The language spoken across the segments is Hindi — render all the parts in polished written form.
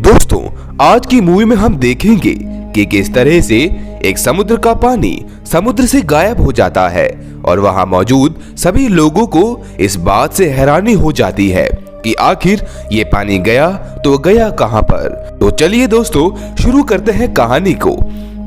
दोस्तों, आज की मूवी में हम देखेंगे कि किस तरह से एक समुद्र का पानी समुद्र से गायब हो जाता है और वहां मौजूद सभी लोगों को इस बात से हैरानी हो जाती है कि आखिर ये पानी गया तो गया कहां पर। तो चलिए दोस्तों, शुरू करते हैं कहानी को।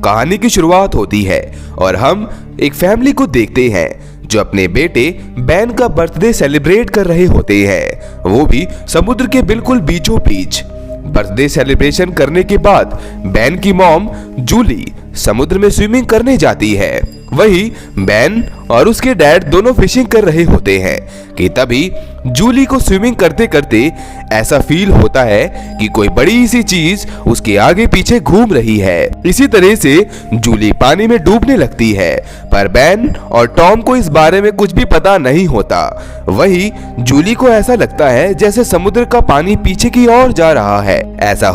कहानी की शुरुआत होती है और हम एक फैमिली को देखते हैं जो अपने बेटे बैन का बर्थडे सेलिब्रेट कर रहे होते हैं, वो भी समुद्र के बिल्कुल बीचों बीच। बर्थडे सेलिब्रेशन करने के बाद बैन की मॉम जूली समुद्र में स्विमिंग करने जाती है। वही बैन और उसके डैड दोनों फिशिंग कर रहे होते हैं कि तभी जूली को स्विमिंग करते करते ऐसा फील होता है कि कोई बड़ी सी चीज उसके आगे पीछे घूम रही है। इसी तरह से जूली पानी में डूबने लगती है, पर बैन और टॉम को इस बारे में कुछ भी पता नहीं होता। वही जूली को ऐसा लगता है जैसे समुद्र का पानी पीछे की ओर जा रहा है। ऐसा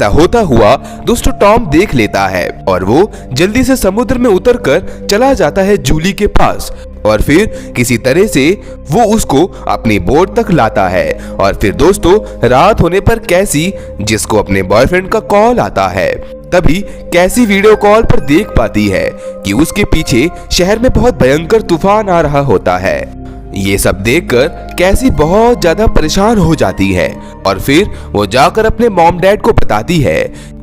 होता हुआ दोस्तों टॉम देख लेता है और वो जल्दी से समुद्र में उतरकर चला जाता है जूली के पास और फिर किसी तरह से वो उसको अपनी बोट तक लाता है। और फिर दोस्तों रात होने पर कैसी, जिसको अपने बॉयफ्रेंड का कॉल आता है, तभी कैसी वीडियो कॉल पर देख पाती है कि उसके पीछे शहर में बहुत भयंकर तूफान आ रहा होता है। ये सब देखकर कैसी बहुत ज्यादा परेशान हो जाती है और फिर वो जाकर अपने मॉम डैड को बताती है।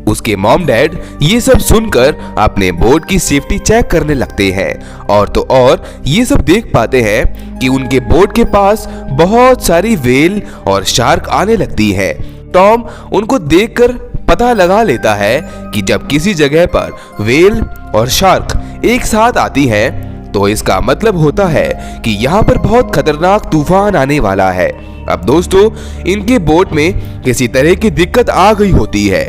उसके मॉम डैड ये सब सुनकर अपने बोट की सेफ्टी चेक करने लगते हैं और तो और ये सब देख पाते हैं कि उनके बोट के पास बहुत सारी व्हेल और शार्क आने लगती है। टॉम उनको देखकर पता लगा लेता है कि जब किसी जगह पर व्हेल और शार्क एक साथ आती है तो इसका मतलब होता है कि यहाँ पर बहुत खतरनाक तूफान आने वाला है। अब दोस्तों इनके बोट में किसी तरह की दिक्कत आ गई होती है,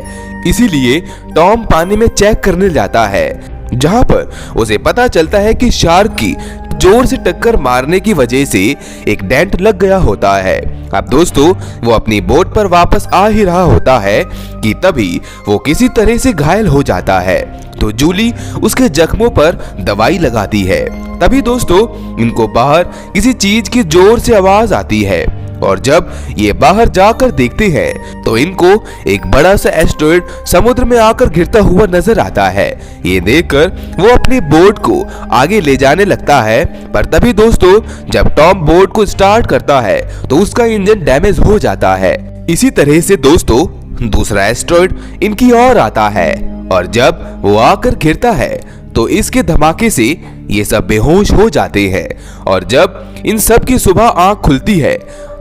इसीलिए टॉम पानी में चेक करने जाता है, जहाँ पर उसे पता चलता है कि शार्क की जोर से टक्कर मारने की वजह से एक डेंट लग गया होता है। अब दोस्तों वो अपनी बोट पर वापस आ ही रहा होता है कि तभी वो किसी तरह से घायल हो जाता है। तो जूली उसके जख्मों पर दवाई लगाती है। तभी दोस्तों इनको बाहर किसी चीज की जोर से आवाज आती है और जब ये बाहर जाकर देखते हैं तो इनको एक बड़ा सा एस्टेरॉयड समुद्र में आकर गिरता हुआ नजर आता है। ये देखकर वो अपनी बोट को आगे ले जाने लगता है, पर तभी दोस्तों जब टॉम बोट को स्टार्ट करता है तो उसका इंजन डैमेज हो जाता है। इसी तरह से दोस्तों दूसरा एस्टेरॉयड इनकी ओर आता है और जब वो आकर गिरता है तो इसके धमाके से ये सब बेहोश हो जाते हैं और जब इन सब की सुबह आंख खुलती है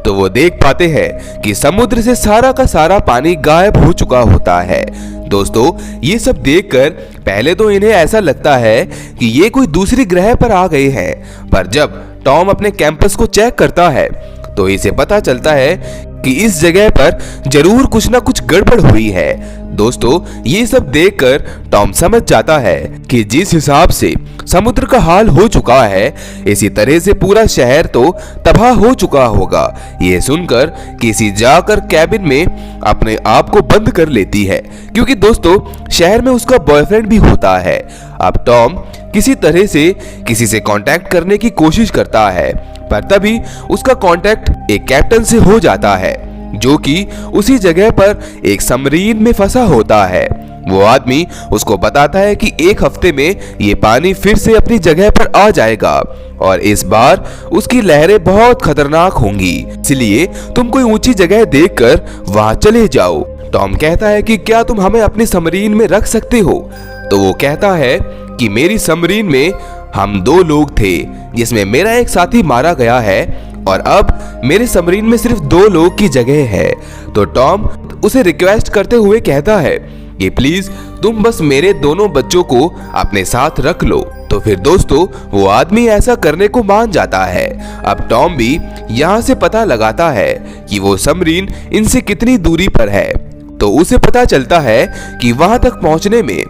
तो वो देख पाते हैं कि समुद्र से सारा का सारा पानी गायब हो चुका होता है। दोस्तों ये सब देखकर पहले तो इन्हें ऐसा लगता है कि ये कोई दूसरी ग्रह पर आ गए हैं, पर जब टॉम अपने कैंपस को चेक करता है तो इसे पता चलता है कि इस जगह पर जरूर कुछ ना कुछ गड़बड़ हुई है। दोस्तों ये सब देखकर टॉम समझ जाता है कि जिस हिसाब से समुद्र का हाल हो चुका है, इसी तरह से पूरा शहर तो तबाह हो चुका होगा। ये सुनकर किसी जाकर कैबिन में अपने आप को बंद कर लेती है, क्योंकि दोस्तों शहर में उसका बॉयफ्रेंड भी होता है। अब टॉम किसी तरह से किसी से कांटेक्ट करने की कोशिश करता है, पर तभी उसका कांटेक्ट एक कैप्टन से हो जाता है जो कि उसी जगह पर एक सबमरीन में फंसा होता है। वो आदमी उसको बताता है कि एक हफ्ते में ये पानी फिर से अपनी जगह पर आ जाएगा और इस बार उसकी लहरें बहुत खतरनाक होंगी, इसलिए तुम कोई ऊंची जगह देखकर वहां चले जाओ। टॉम कहता है कि क्या तुम हमें अपनी सबमरीन में रख सकते हो? तो वो कहता है कि मेरी सबमरीन में हम 2 लोग थे, जिसमें मेरा एक साथी मारा गया है और अब मेरे सबमरीन में सिर्फ 2 लोग की जगह है। तो टॉम उसे रिक्वेस्ट करते हुए कहता है कि प्लीज तुम बस मेरे दोनों बच्चों को अपने साथ रख लो। तो फिर दोस्तों वो आदमी ऐसा करने को मान जाता है। अब टॉम भी यहाँ से पता लगाता है कि वो सबमरीन इनसे कितनी दूरी पर है, तो उसे पता चलता है कि वहां तक पहुंचने में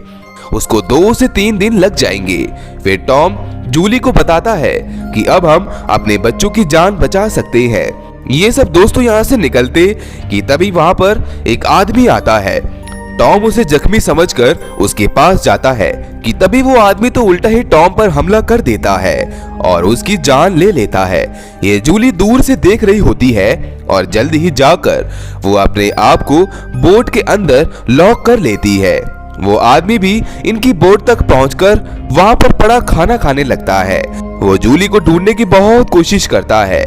उसको 2 से 3 दिन लग जाएंगे। फिर टॉम जूली को बताता है कि अब हम अपने बच्चों की जान बचा सकते हैं। ये सब दोस्तों यहाँ से निकलते कि तभी वहां पर एक आदमी आता है टॉम उसे जख्मी समझकर उसके पास जाता है कि तभी वो आदमी तो उल्टा ही टॉम पर हमला कर देता है और उसकी जान ले लेता है। ये जूली दूर से देख रही होती है और जल्दी ही जाकर वो अपने आप को बोट के अंदर लॉक कर लेती है। वो आदमी भी इनकी बोट तक पहुंचकर वहां पर पड़ा खाना खाने लगता है। वो जूली को ढूंढने की बहुत कोशिश करता है,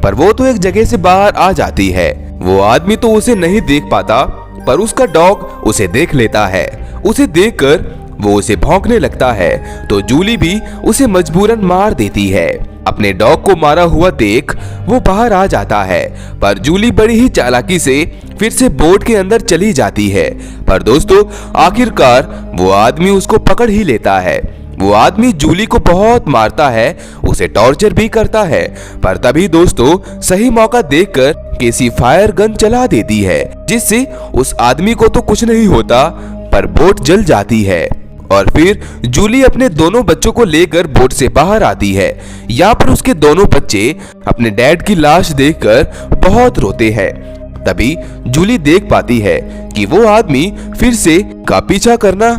पर वो तो एक जगह से बाहर आ जाती है। वो आदमी तो उसे नहीं देख पाता, पर उसका डॉग उसे देख लेता है। उसे देखकर वो उसे भौंकने लगता है, तो जूली भी उसे मजबूरन मार देती है। अपने डॉग को मारा हुआ देख वो बाहर आ जाता है, पर जूली बड़ी ही चालाकी से फिर से बोट के अंदर चली जाती है। पर दोस्तों, आखिरकार वो आदमी उसको पकड़ ही लेता है। वो आदमी जूली को बहुत मारता है, उसे टॉर्चर भी करता है, पर तभी दोस्तों सही मौका देखकर केसी फायर गन चला देती है, जिससे उस आदमी को तो कुछ नहीं होता, पर बोट जल जाती है। और फिर जूली अपने दोनों बच्चों को लेकर बोट से बाहर आती है। यहाँ पर उसके दोनों बच्चे अपने डैड की लाश देखकर बहुत रोते हैं। तभी जूली देख पाती है कि वो आदमी फिर से का पीछा करना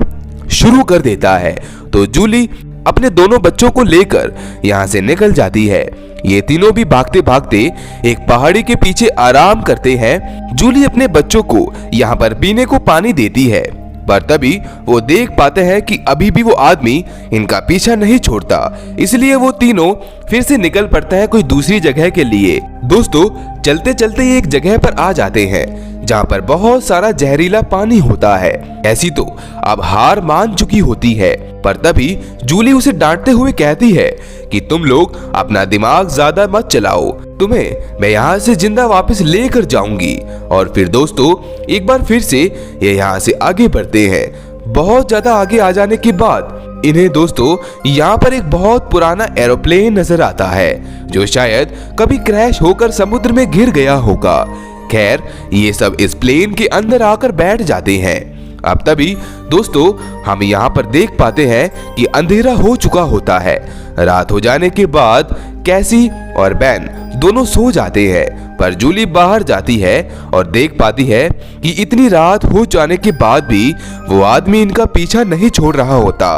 शुरू कर देता है, तो जूली अपने दोनों बच्चों को लेकर यहाँ से निकल जाती है। ये तीनों भी भागते भागते एक पहाड़ी के पीछे आराम करते हैं। जूली अपने बच्चों को यहाँ पर पीने को पानी देती है, पर तभी वो देख पाते हैं कि अभी भी वो आदमी इनका पीछा नहीं छोड़ता। इसलिए वो तीनों फिर से निकल पड़ते हैं कोई दूसरी जगह के लिए। दोस्तों, चलते चलते एक जगह पर आ जाते हैं जहाँ पर बहुत सारा जहरीला पानी होता है। ऐसी तो अब हार मान चुकी होती है, पर तभी जूली उसे डांटते हुए कहती है कि तुम लोग अपना दिमाग ज्यादा मत चलाओ, तुम्हें मैं यहाँ से जिंदा वापस लेकर जाऊंगी। और फिर दोस्तों एक बार फिर से ये यहाँ से आगे बढ़ते हैं। बहुत ज्यादा आगे आ जाने के बाद इन्हें दोस्तों यहाँ पर एक बहुत पुराना एरोप्लेन नजर आता है, जो शायद कभी क्रैश होकर समुद्र में गिर गया होगा। खैर, ये सब इस प्लेन के अंदर आकर बैठ जाते हैं। अब तभी दोस्तों हम यहाँ पर देख पाते हैं कि अंधेरा हो चुका होता है। रात हो जाने के बाद कैसी और बैन दोनों सो जाते हैं, पर जूली बाहर जाती है और देख पाती है कि इतनी रात हो जाने के बाद भी वो आदमी इनका पीछा नहीं छोड़ रहा होता।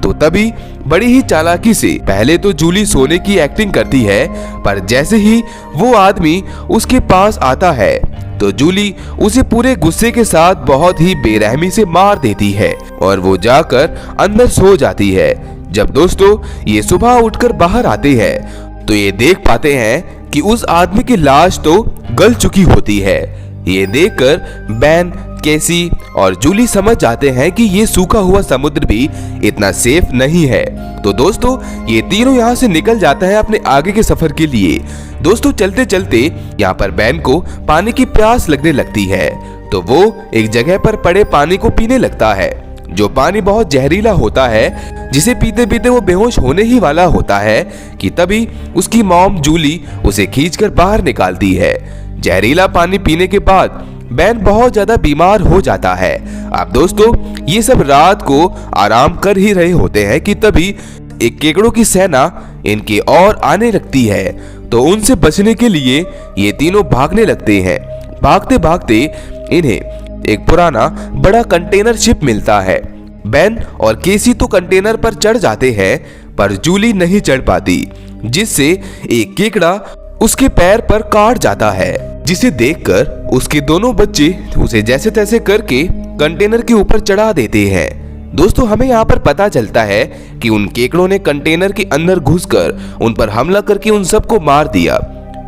तो तभी बड़ी ही चालाकी से पहले तो जूली सोने की एक्टिंग करती है, पर जैसे ही वो आदमी उसके पास आता है तो जूली उसे पूरे गुस्से के साथ बहुत ही बेरहमी से मार देती है और वो जाकर अंदर सो जाती है। जब दोस्तों ये सुबह उठकर बाहर आते हैं तो ये देख पाते हैं कि उस आदमी की लाश तो गल चुकी होती है। ये देखकर बैन, केसी और जूली समझ जाते हैं कि ये सूखा हुआ समुद्र भी इतना सेफ नहीं है। तो दोस्तों ये तीनों यहाँ से निकल जाते हैं अपने आगे के सफर के लिए। दोस्तों चलते चलते यहाँ पर बैन को पानी की प्यास लगने लगती है, तो वो एक जगह पर पड़े पानी को पीने लगता है, जो पानी बहुत जहरीला होता है, जिसे पीते पीते वो बेहोश होने ही वाला होता है कि तभी उसकी मॉम जूली उसे खींचकर बाहर निकालती है। जहरीला पानी पीने के बाद बैन बहुत ज्यादा बीमार हो जाता है। अब दोस्तों ये सब रात को आराम कर ही रहे होते हैं कि तभी एक केकड़ों की सेना इनकी ओर आने लगती है, तो उनसे बचने के लिए ये तीनों भागने लगते हैं। भागते भागते इन्हें एक पुराना बड़ा कंटेनर शिप मिलता है। बैन और केसी तो कंटेनर पर चढ़ जाते हैं, पर जूली नहीं चढ़ पाती, जिससे एक केकड़ा उसके पैर पर काट जाता है, जिसे देखकर उसके दोनों बच्चे उसे जैसे तैसे करके कंटेनर के ऊपर चढ़ा देते हैं। दोस्तों हमें यहाँ पर पता चलता है कि उन केकड़ों ने कंटेनर के अंदर घुसकर उन पर हमला करके उन सबको मार दिया।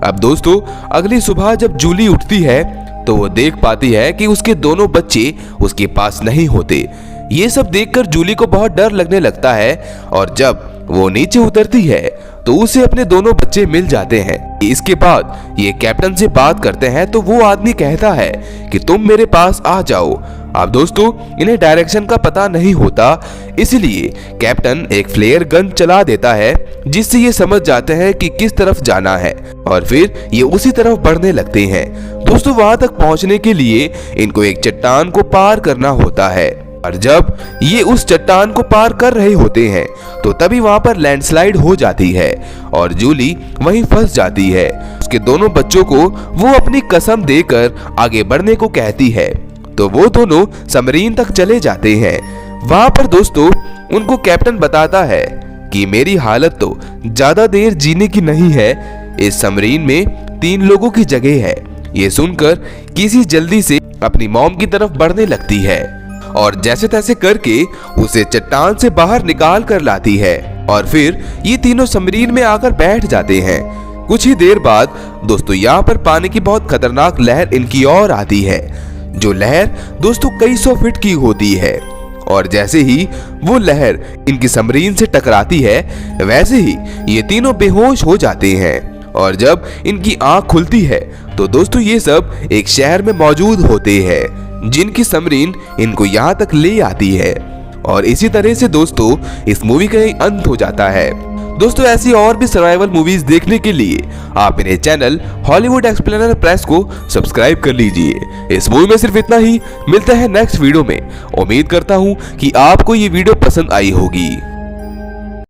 अब दोस्तों अगली सुबह जब जूली उठती है तो वो देख पाती है कि उसके दोनों बच्चे उसके पास नहीं होते। ये सब देखकर जूली को बहुत डर लगने लगता है, और जब वो नीचे उतरती है तो उसे अपने दोनों बच्चे मिल जाते हैं। इसके बाद ये कैप्टन से बात करते हैं, तो वो आदमी कहता है कि तुम मेरे पास आ जाओ। अब दोस्तों इन्हें डायरेक्शन का पता नहीं होता, इसलिए कैप्टन एक फ्लेयर गन चला देता है, जिससे ये समझ जाते हैं कि किस तरफ जाना है, और फिर ये उसी तरफ बढ़ने लगते हैं। दोस्तों वहां तक पहुंचने के लिए इनको एक चट्टान को पार करना होता है, और जब ये उस चट्टान को पार कर रहे होते हैं तो तभी वहां पर लैंडस्लाइड हो जाती है और जूली वहीं फंस जाती है। उसके दोनों बच्चों को वो अपनी कसम देकर आगे बढ़ने को कहती है। तो वो दोनों सबमरीन तक चले जाते हैं। वहां पर दोस्तों उनको कैप्टन बताता है कि मेरी हालत तो ज्यादा देर जीने की नहीं है, इस सबमरीन में 3 लोगों की जगह है। ये सुनकर किसी जल्दी से अपनी मॉम की तरफ बढ़ने लगती है और जैसे तैसे करके उसे चट्टान से बाहर निकाल कर लाती है और फिर ये तीनों सबमरीन में आकर बैठ जाते हैं। कुछ ही देर बाद दोस्तों यहाँ पर पानी की बहुत खतरनाक लहर इनकी ओर आती है, जो लहर दोस्तों कई 100 फीट की होती है। और जैसे ही वो लहर इनकी सबमरीन से टकराती है वैसे ही ये तीनों बेहोश हो जाते हैं। और जब इनकी आंख खुलती है तो दोस्तों ये सब एक शहर में मौजूद होते हैं, जिनकी सबमरीन इनको यहाँ तक ले आती है। और इसी तरह से दोस्तों इस मूवी का ही अंत हो जाता है। दोस्तों ऐसी और भी सर्वाइवल मूवीज देखने के लिए आप मेरे चैनल हॉलीवुड एक्सप्लेनर प्रेस को सब्सक्राइब कर लीजिए। इस मूवी में सिर्फ इतना ही। मिलते हैं नेक्स्ट वीडियो में। उम्मीद करता हूँ कि आपको ये वीडियो पसंद आई होगी।